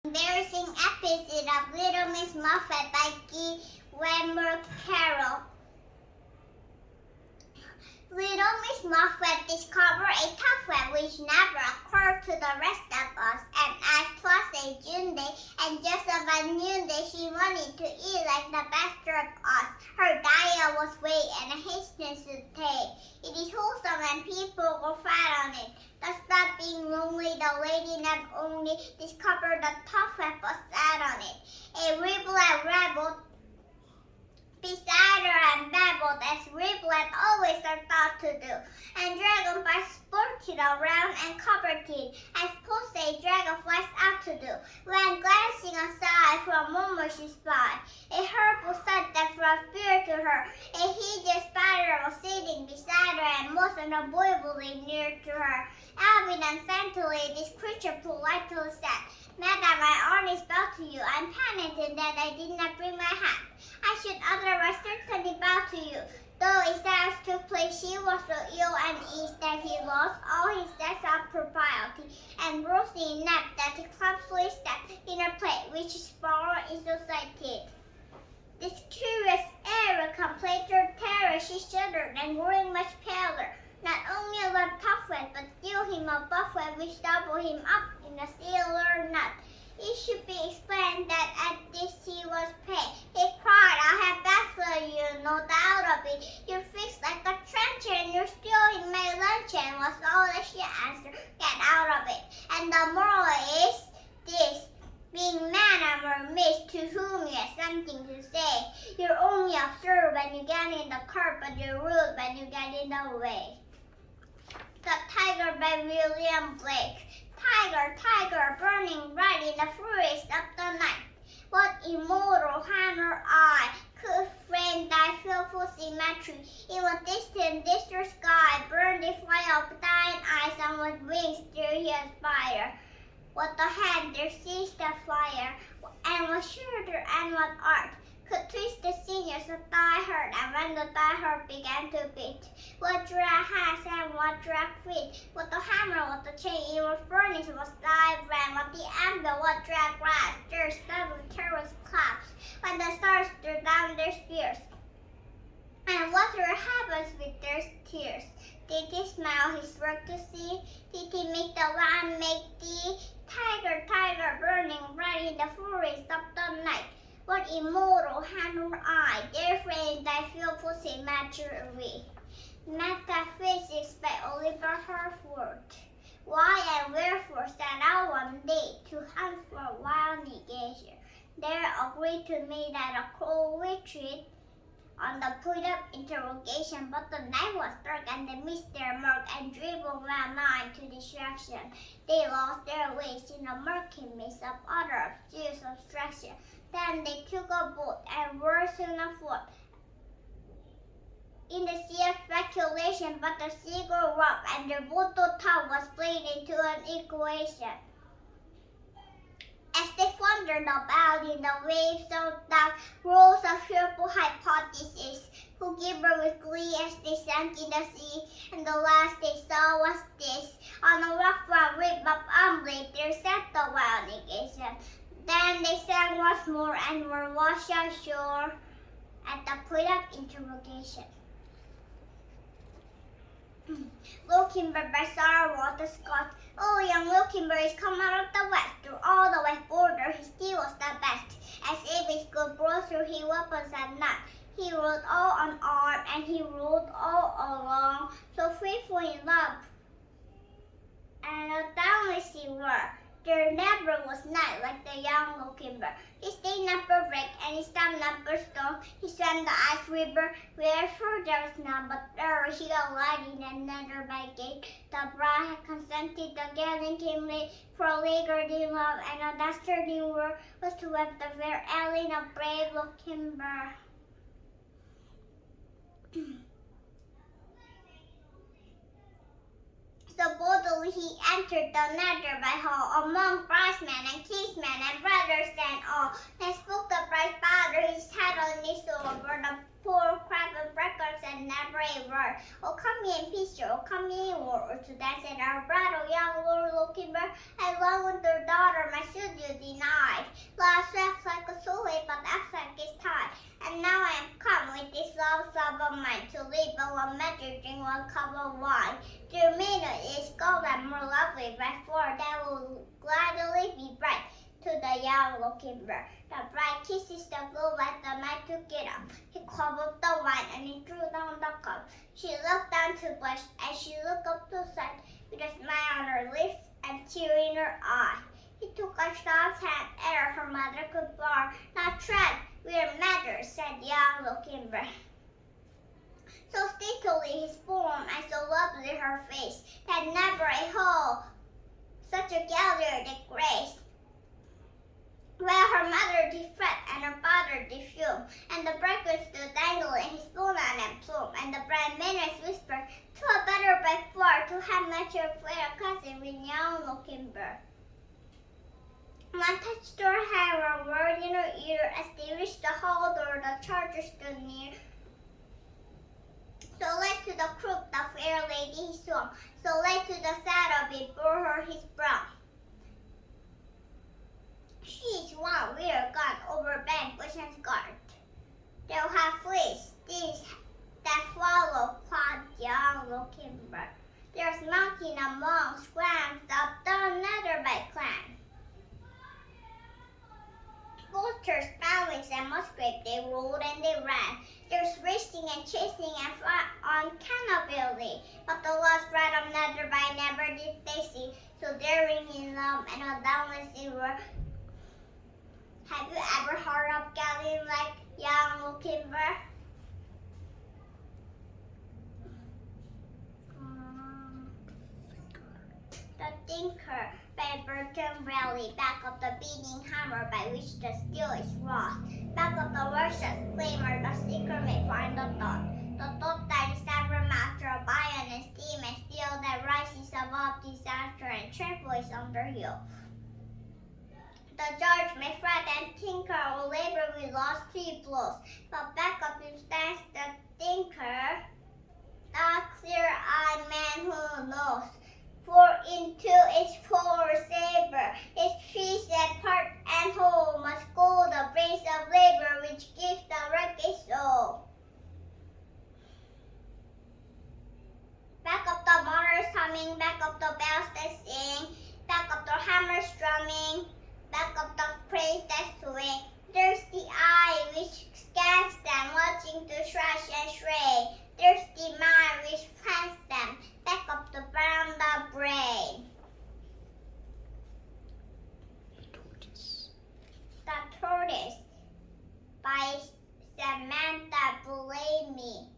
Embarrassing episode of Little Miss Muffet by Wetmore Carryl. Little Miss Muffet discovered a tough which never occurred to the rest of us, and as 'twas a June day, and just about noonday, she wanted to eat like the best of us. Her diet was weight and a hasteness to take. It is wholesome and people go fat on it. Thus not being lonely, the lady not only discovered the tough but sat on it. A riblet rebelled beside her and babbled as riblets always are thought to do, and dragonflies sported around and covered it, as post a dragonflies ought to do. When glancing aside for a moment she spied a horrible sight that brought fear to her. A hideous spider was sitting beside her and most unavoidably near to her. Evidently this creature politely said, "Madam, I honestly bow to you. I'm penitent that I did not bring my hat. I should otherwise certainly bow to you." Though his dance took place, she was so ill and ease that he lost all his sense of propriety, and rosy inept that he clumsily stepped in a place which is far in society. This curious error completed her terror. She shuddered and growing much paler. Not only a lot tough but still him a buffet which doubled him up in a sailor knot. It should be explained that at this he was paid. He cried, "I have baffled you, no doubt of it. You're fixed like a trench and you're still in my luncheon," was all that she answered. "Get out of it." And the moral is this: being man or miss to whom you have something to say, you're only absurd when you get in the cart, but you're rude when you get in the way. The Tiger by William Blake. Tiger, tiger, burning bright in the furies of the night, what immortal hand or eye could frame thy fearful symmetry? In what distant sky burned the fire of thine eyes, and with wings dare he aspire? What the hand there seized the fire, and what shoulder and what art could twist the sinews of thy heart, and when thy heart began to beat, what drag hands and what drag feet, what the hammer, what the chain, in what furnace was thy brand, what the anvil, what drag glass, there stunned with terror's claps, when the stars threw down their spears, and water heavens with their tears. Did he smile his work to see? Did he make the land make thee? Tiger, tiger, burning bright in the furies of the night, what immortal hand or eye dare frame thy fearful symmetry? Metaphysics by Oliver Herford. Why and wherefore set out one day to hunt for wild negation? There agreed to me that a cold retreat on the point of interrogation, but the night was dark and the mist their murk and dribbled my mind to distraction. They lost their ways in the murky mist of other obscure abstraction. Then they took a boat and were soon afloat in the sea of speculation, but the sea grew rough and their brutal tongue was played into an equation. As they floundered about in the waves so dark, rose a fearful hypothesis, who gibbered with glee as they sank in the sea, and the last they saw was this: on a rock front rib of umbrage there sat the wild negation. Then they sank once more and were washed ashore at the point of interrogation. Lochinvar by Sarah Walter Scott. Oh, young Lochinvar is come out of the west. Through all the west border he still was the best. As if his good brought through his weapons at night. He rode all unarmed and he rode all along, so faithful in love and a boundless he were. There never was night like the young Lochinvar. He stayed not per wreck, and he stopped not per stone. He swam the ice river, wherefore there was none, but there he alighted in another by gate. The bride had consented, the gallon came late, for a laggard in love, and a dastard in war was to wed the fair Ellen of brave Lochinvar. So boldly he entered the nether by hall, among bridesmen and kinsmen and brothers and all. Then spoke the bride's father, his head on his shoulder, the poor crab and breakfast and never a word. "Oh, come ye in peace, oh, come ye in war, or to dance at our bridal, young Lord Lochinvar." Lochinvar. I long with their daughter, my should you denied. Last acts like a soul, but acts like is tied. And now I am come with this love of mine to leave one measure, drink one cup of wine. Dear maiden is gold and more lovely, by far that will gladly be bright to the young Lochinvar. The bright kisses the glow like the night took it up. He quaffed the wine and he drew down the cup. She looked down to blush as she looked up to sight, with a smile on her lips and tear in her eye. He took a child's hand ere her mother could bar. Not tread, we're matter, said young Lochinvar. So stately his form and so lovely her face, that never a hole such a galliard grace. Well, her mother did fret, and her father did fume, and the breakfast stood dangling his bonnet and plume, and the bright manners whispered, "'Twere better by far to have met your fair cousin with young Lochinvar." One touched her hair, one word in her ear, as they reached the hall door, the charger stood near. So led to the croup the fair lady he swung, so led to the saddle before her his brown. She is one we're gone over bank, bush and guard. They'll have fleeced these that follow, quoth young Lochinvar. There's mountain among scrams up done nether by clan. Vultures, sparrows, and muskrate, they rolled and they ran. There's racing and chasing and fought on cannibally, but the lost brought them nether by never did they see, so daring in love and a downless in war. Have you ever heard of galleon like young Lochinvar? The Thinker by Berton, Braley, back of the beating hammer by which the steel is wrought, back of the worship flamer the seeker may find the thought that is ever master of iron and steam and steel that rises above disaster and trample is under you. The judge may fret and tinker or labor with lost 3 blows, but back of him stands the thinker, the clear-eyed man who knows. For into its poor saber, its piece and part and whole must go the brains of labor which gives the rugged soul. Back of the motors humming, back of the bells that sing, back of the hammers drumming, back of the praise that swing, there's the eye which scans them, watching to thrash and stray. There's the mind which plants them, back of the brown the brain. The Tortoise by Samantha, Blamey.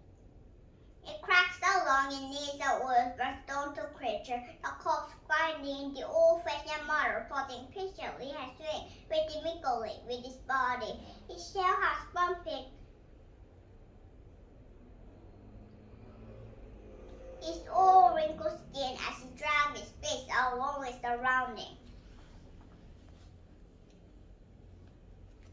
It cracks along in needs of wood, but stone to creature. The cock's grinding, the old-fashioned mother plodding patiently her swing, waiting meekly with his body. His shell has bumping. His old wrinkled skin as he dragged his face along with surrounding.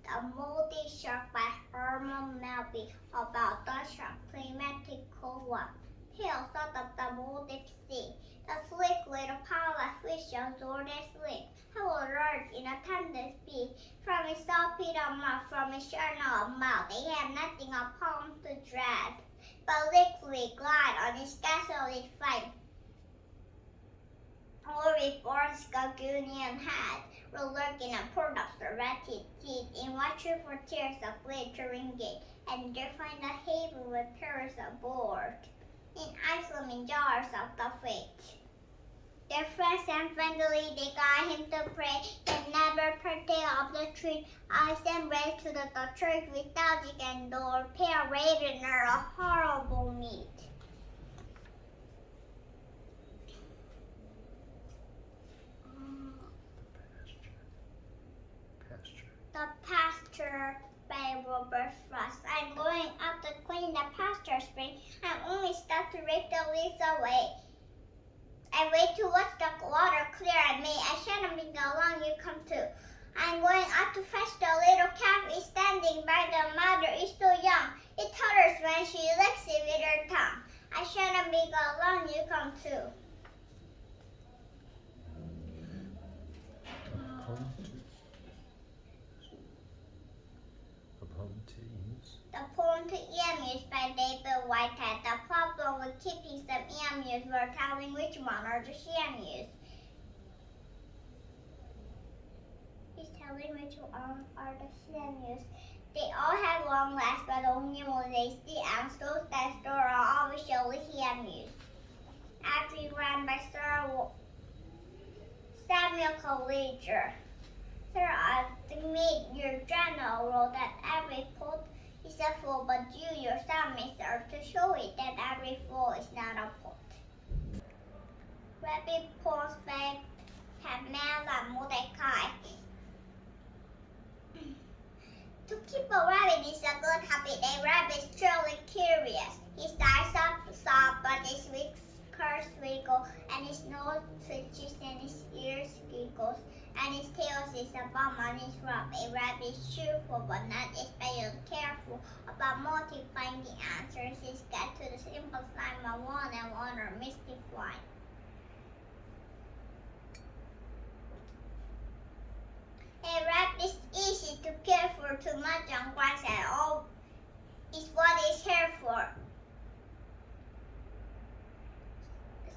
The Moldy Shark by Herman Melville, about the shark, climatical one. Pale sort of the Maldive sea, the slick little pile fish absorbed their sleep. How alert in a tender speed, from his saltpeter mouth, from his channel of mouth, they have nothing upon to dread, but liquidly glide on his ghastly flight. Or reborn Skagunian head, will lurk in a port of serrated teeth, in watching for tears of glittering gate, and there find a haven with perils aboard, in Iceland jars of the fate. Their friends and friendly they guide him to pray, and never partake of the treat. Eyes and raised to the church with Belgic and door, pale ravener a horrible meat. The Pasture by Robert Frost. I'm going up to clean the pasture spring. I'm only stuck to rake the leaves away. I wait to watch the water clear at me. I shan't be long you come too. I'm going up to fetch the little calf is standing by the mother is so young. It totters when she licks it with her tongue. I shan't be long you come too. by David Whitehead. The problem with keeping some emus were telling which one are the emus. He's telling which one are the emus. They all have long legs, but only when they see and those that store are officially emus. Epigram by Sir Samuel Coleridge. Sir, the Major General wrote that every poet is a fool, but you yourself may serve to show it that every fool is not a poet. Rabbit poems by Pamela and Mordecai. To keep a rabbit is a good habit. A rabbit is truly curious. His eyes are soft, but his whiskers wiggle, and his nose twitches, and his ears giggles, and his tail is a bum on his rump. A rabbit is cheerful, but not especially careful about multiplying the answers. He's got to the simple sign of one and one are mystifying. A rabbit is easy to care for. Too much on grass at all is what it's here for.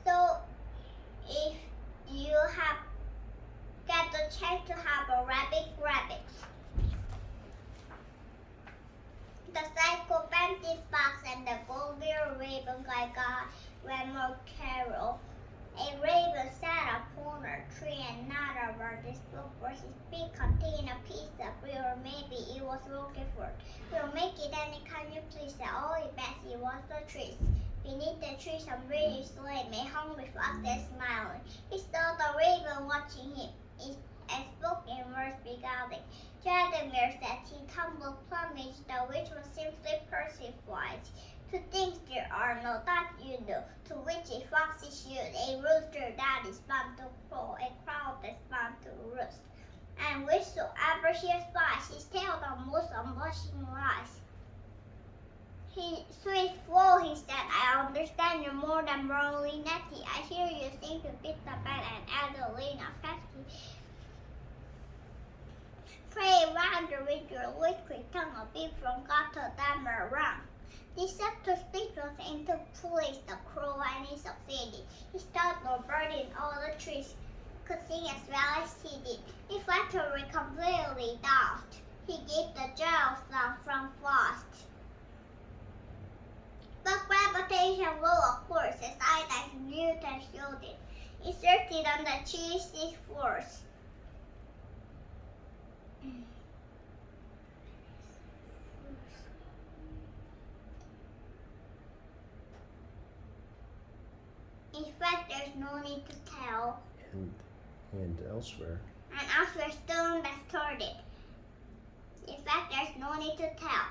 So, if you have got the chance to have a rabbit, grab it. The Sycopantic fox and the Gullible raven by Wetmore, Carryl. A raven sat upon a tree and not a word spoke, for his beak contained a piece of bread, or maybe it was looking for it. We'll make it any kind you please, at all events it was the trees. Beneath the tree some British slave, a hungry fox that smiling. He saw the raven watching him, and spoke in words beguiling. Jardimere said he tumbled plumage, the which was simply persevered. To things there are no that you know, to which a fox is used, a rooster that is bound to crow, a crow that's bound to roost. And whichsoever she espies, his tail the most unblushing lies. He sweet fool, he said, I understand you more than Braley netty. I hear you sing to beat the bed and Adelina pesky. Pray wander with your liquid tongue a bit from God to them around. He set to speak was into place the crow, and he succeeded. He startled bird in all the trees, could sing as well as he did. He flattery completely daft. He gave the jail song from frost. But gravitation will of course, as Isaac Newton showed it. Exerted on the cheesy force. In fact, there's no need to tell. And elsewhere. And elsewhere stone that stored it. In fact, there's no need to tell.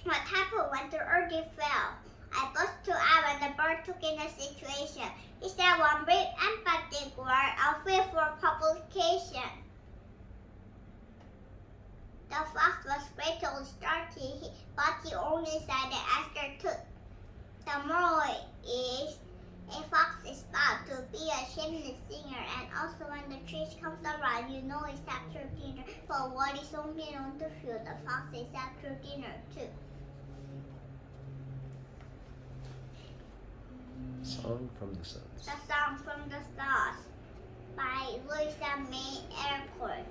What happened when the earth fell? I bust to out when the bird took in the situation. He said one brief emphatic word of fear for publication. The fox was greatly startled, but he only said that Esther took. The moral is, a fox is bound to be a chimney singer, and also when the trees comes around, you know it's after dinner. But what is only known to few, the fox is after dinner too. Song from the Suds. The Song from the Stars by Louisa May Alcott.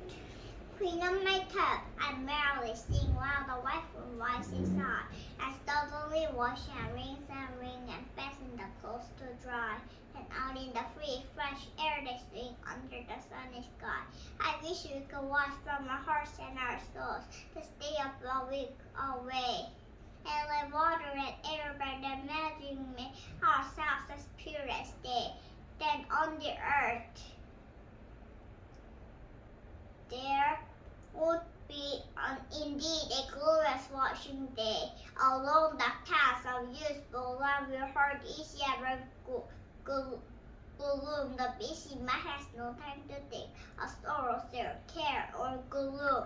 Queen of my tub, I merrily sing while the wife lies inside. I stealthily wash and ring and fasten the clothes to dry. And out in the free, fresh air they swing under the sunny sky. I wish we could wash from our hearts and our souls to stay up a week away. And let water and air by the magic make ourselves as pure as they. Then on the earth there would be indeed a glorious washing day. Along the paths of useful love your heart is ever gloom. The busy man has no time to think of sorrow, care, or gloom.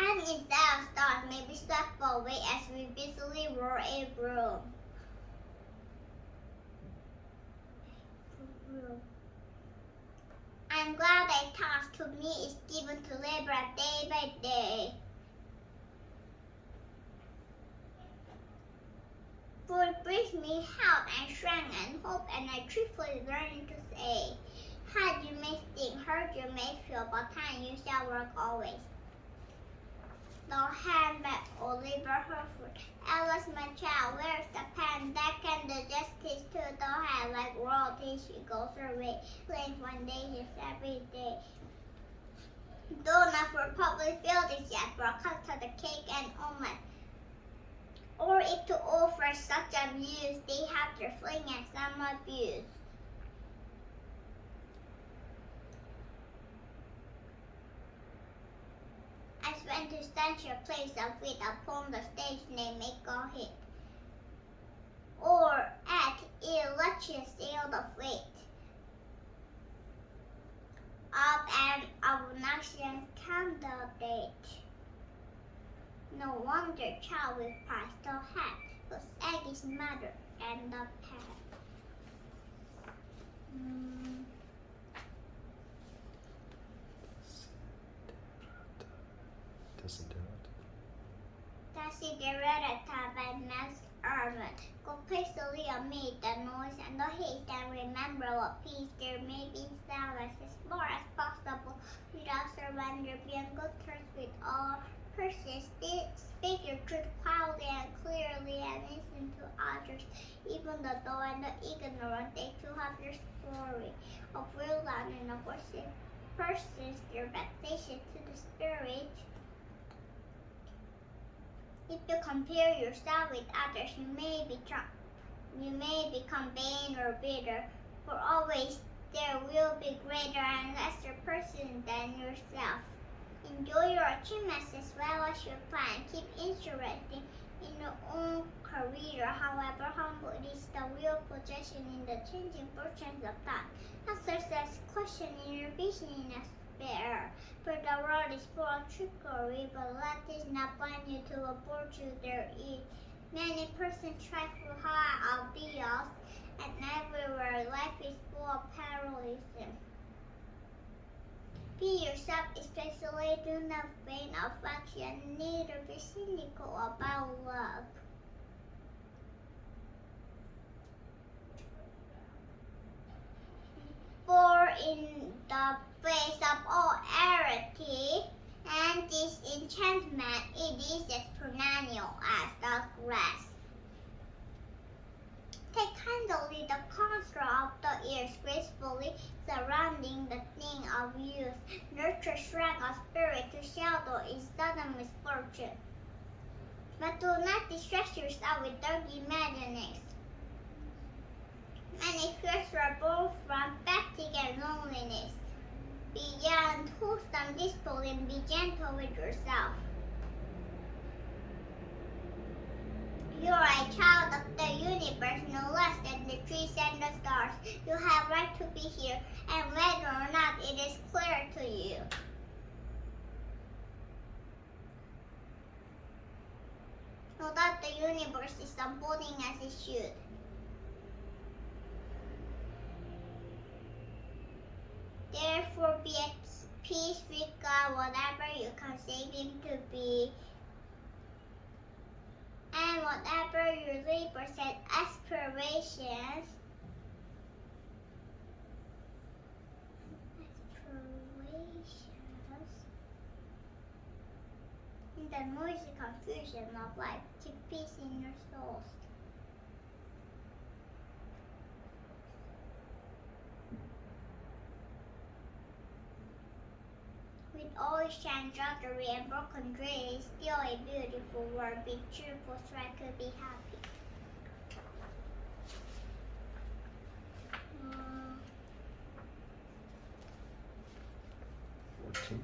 And instead of stars may be swept away as we busily whirl a broom. I'm glad a task to me is given to labor day by day. For it brings me health and strength and hope, and I truthfully learn to say, hard you may think, hurt you may feel, but time you shall work always. Thou hand met Oliver Herford. Alice, my child, where's the pen that can do justice to thou hand like royalty? She goes her way, late one day, yes, every day. Though not for public buildings yet, brought cut to the cake and omelet. Or if to offer such abuse, they have their fling and some abuse. I went to stand your place of wit upon the stage, they make a hit. Or at illustrious sail of wit. Of an obnoxious candidate. No wonder child with price thou had, whose egg is mother and the pet. Desiderata by Max Ehrmann. Go pixely amid the noise and the haste, and remember what peace there may be silence as far as possible, without surrender, be on good terms with all persons. Speak your truth quietly and clearly, and listen to others, even the dull and the ignorant. They too have their story of real land and of worship persons, their vexation to the spirit. If you compare yourself with others, you may become vain or bitter, for always there will be greater and lesser persons than yourself. Enjoy your achievements as well as your plan. Keep interested in your own career, however humble it is, the real possession in the changing fortunes of time. Answers this question in your business spare, for the world is full of trickery, but let this not blind you to a virtue there is. Many persons try for high ideals, and everywhere life is full of parallelism. Be yourself especially, do not feign affection, neither be cynical about love. For in the face of all arity and disenchantment, it is as perennial as the grass. Take kindly the construct of the ears, gracefully surrounding the thing of youth. Nurture strength of spirit to shelter in sudden misfortune. But do not distress yourself with dark imaginings. Many fears were born from fatigue and loneliness. Beyond wholesome discipline, be gentle with yourself. You are a child of the universe, no less than the trees and the stars. You have right to be here, and whether or not it is clear to you. Know that the universe is unfolding as it should. Therefore be at peace with God, whatever you conceive Him to be, and whatever your labors and aspirations. In the noisy confusion of life, keep peace in your souls. With all its shine, drudgery, and broken dreams, still a beautiful world. Be cheerful, strive to be happy. 14.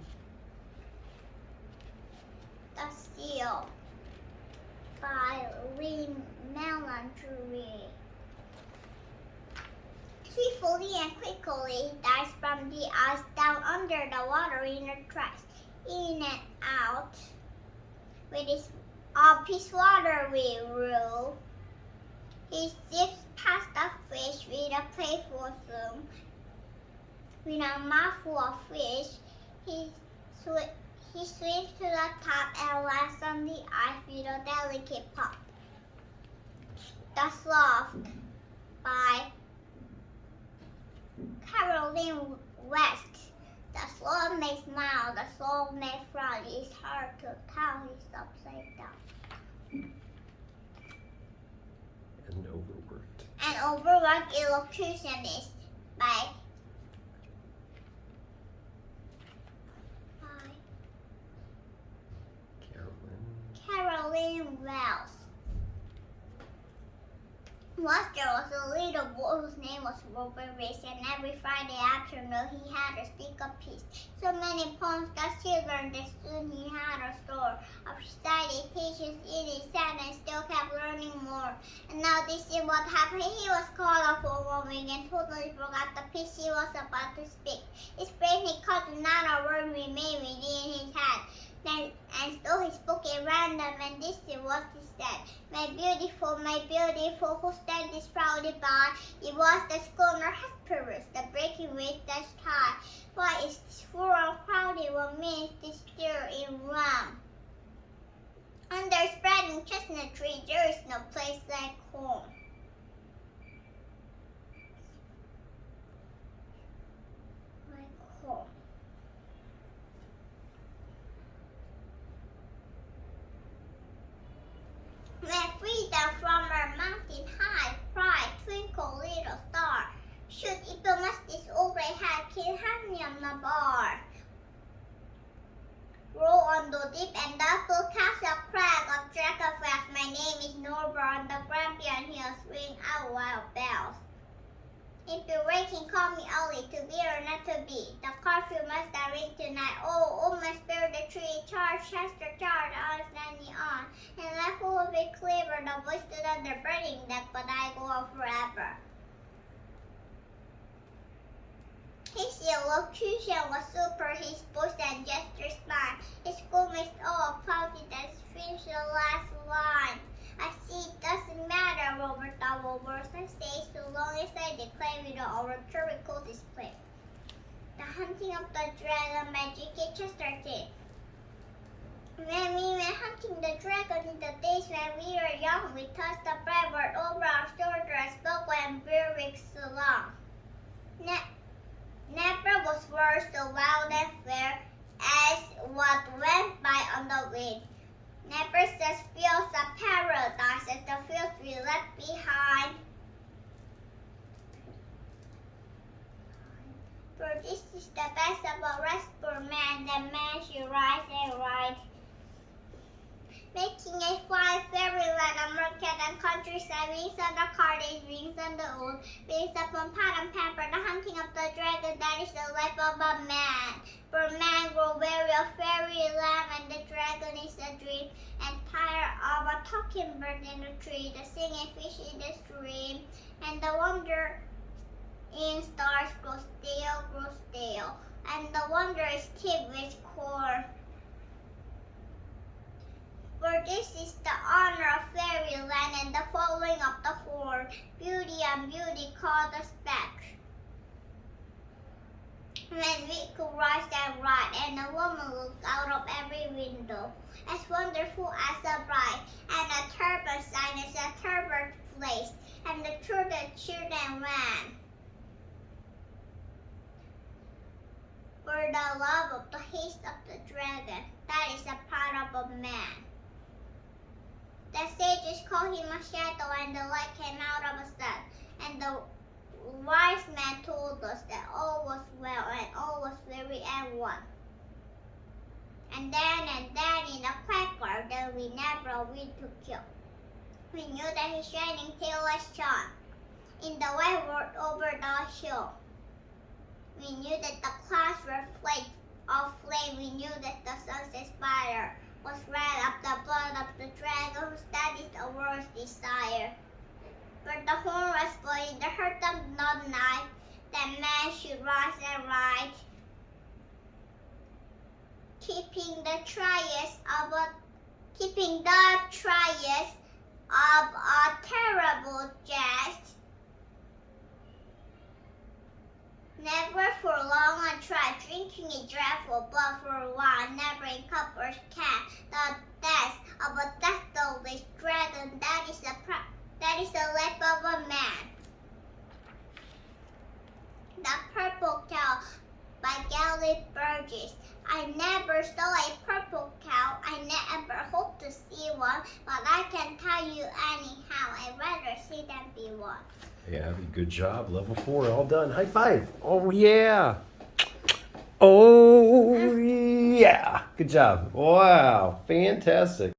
The Seal by Lyn Melandri. Swiftly and quickly he dives from the ice down under the water in a trash, in and out. With his water we rule. He zips past the fish with a playful zoom. With a mouthful of fish, he swims to the top and lands on the ice with a delicate pop. The Sloth by Carryl West. The sloth may smile, the sloth may frown. It's hard to tell he's upside down. An overworked. An overworked elocutionist by Carolyn Wells. Once there was a little boy whose name was Robert Reese, and every Friday afternoon he had to speak a piece. So many poems that she learned that soon he had a store of recited pages in his hand and still kept learning more. And now this is what happened. He was called up for 1 week and totally forgot the piece he was about to speak. His brain he caught not a word remained within his head. And so he spoke at random, and this is what he said. My beautiful, who stands proudly by, it was the schooner Hesperus, the breaking wave dashed high. Why is this full and crowded? What means this stir in rum? Under spreading chestnut tree, there is no place like home. Like home. When freedom from our mountain high, cried, twinkle little star, should Epimus this overhead can hang me on the bar. Roll on the deep and double castle crag of Dragonfest, my name is Norbert, on the Grampian hills ring out wild bells. If you're waking, call me early, to be or not to be. The curfew must have ring tonight. Oh, my spirit the tree, charge, Chester, charge, I was standing on. And left will be clever, the voice stood on the burning deck, but I go on forever. His elocution was super, his voice and gestures fine. His schoolmates all applauded as finished the last line. I see it doesn't matter, Robert, the words I say, so long as I declare with an oratorical display. The hunting of the dragon by J.K. Chesterton. When we were hunting the dragon in the days when we were young, we tossed the breadboard over our shoulder and spoke when Berwick's along. Never was word so wild and fair as what went by on the wind. Never such fields of paradise as the fields we left behind. For this is the best of a rest for man, that man should rise and ride. Making a fine fairyland, a market and countryside, wings on the cottage, wings on the old, wings upon pot and pamper, the hunting of the dragon, that is the life of a man. For man grow weary of fairyland, and the dragon is a dream, and tired of a talking bird in the tree, the singing fish in the stream, and the wonder in stars grow stale, and the wonder is tipped with corn. For this is the honor of fairyland and the following of the horn. Beauty and beauty called us back. When we could rise and ride, and a woman looked out of every window, as wonderful as a bride, and a turban sign as a turban place, and the children cheered and ran. For the love of the haste of the dragon, that is the pride of a man. The sages called him a shadow, and the light came out of the sun. And the wise man told us that all was well, and all was weary and one. And then in a quiet garden we never read to kill. We knew that his shining tail was shone in the white world over the hill. We knew that the clouds were flakes of flame. We knew that the sunset's fire was red of the blood of the dragon who studies the world's desire. But the horn was blowing, the hurt of the night, that man should rise and ride, keeping the trials of a terrible jest. Never for long I tried, drinking a dreadful blood for a while, never in cup or can, the death of a deathless dragon, that is the gorgeous. I never saw a purple cow. I never hope to see one, but I can tell you anyhow, I'd rather see than be one. Yeah, good job. Level 4, all done. High five. Oh, yeah. Oh, yeah. Good job. Wow, fantastic.